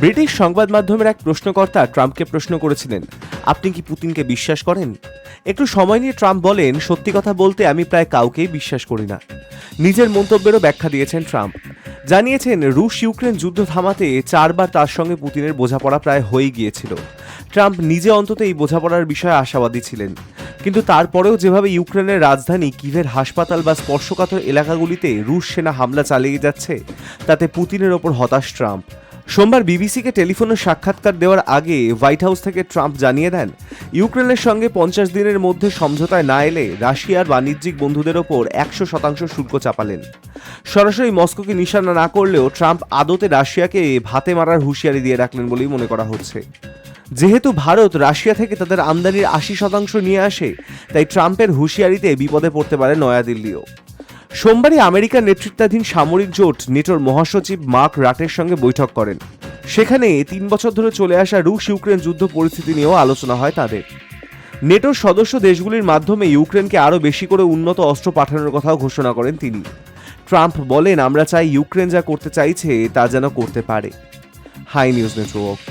British সংবাদ মাধ্যমের এক প্রশ্নকর্তা ট্রাম্পকে প্রশ্ন করেছিলেন, আপনি কি পুতিনকে বিশ্বাস করেন? একটু সময় নিয়ে ট্রাম্প বলেন, সত্যি কথা বলতে আমি প্রায় কাউকেই বিশ্বাস করি না। নিজের মন্তব্যেরও ব্যাখ্যা দিয়েছেন ট্রাম্প। জানিয়েছেন, রুশ ইউক্রেন যুদ্ধ থামাতে 4বার তার সঙ্গে পুতিনের বোঝাপড়া প্রায় হয়ে গিয়েছিল। ট্রাম্প নিজে অন্তত এই বোঝাপড়ার বিষয়ে আশাবাদী ছিলেন, কিন্তু তারপরেও যেভাবে ইউক্রেনের রাজধানী কিভের হাসপাতাল বা স্পর্শকাতর এলাকাগুলিতে রুশ সেনা হামলা চালিয়ে যাচ্ছে, তাতে পুতিনের ওপর হতাশ ট্রাম্প। সোমবার বিবিসিকে টেলিফোনে সাক্ষাৎকার দেওয়ার আগে হোয়াইট হাউস থেকে ট্রাম্প জানিয়ে দেন, ইউক্রেনের সঙ্গে 50 দিনের মধ্যে সমঝোতায় না এলে রাশিয়ার বাণিজ্যিক বন্ধুদের ওপর 100% শুল্ক চাপালেন। সরাসরি মস্কোকে নিশানা না করলেও ট্রাম্প আদতে রাশিয়াকে ভাতে মারার হুঁশিয়ারি দিয়ে রাখলেন বলেই মনে করা হচ্ছে। যেহেতু ভারত রাশিয়া থেকে তাদের আমদানির 80% নিয়ে আসে, তাই ট্রাম্পের হুঁশিয়ারিতে বিপদে পড়তে পারে নয়াদিল্লিও। সোমবারই আমেরিকার নেতৃত্বাধীন সামরিক জোট নেটোর মহাসচিব মার্ক রাটের সঙ্গে বৈঠক করেন। সেখানে 3 বছর ধরে চলে আসা রুশ ইউক্রেন যুদ্ধ পরিস্থিতি নিয়েও আলোচনা হয় তাদের। নেটোর সদস্য দেশগুলির মাধ্যমে ইউক্রেনকে আরও বেশি করে উন্নত অস্ত্র পাঠানোর কথাও ঘোষণা করেন তিনি। ট্রাম্প বলেন, আমরা চাই ইউক্রেন যা করতে চাইছে তা যেন করতে পারে। Hi news network.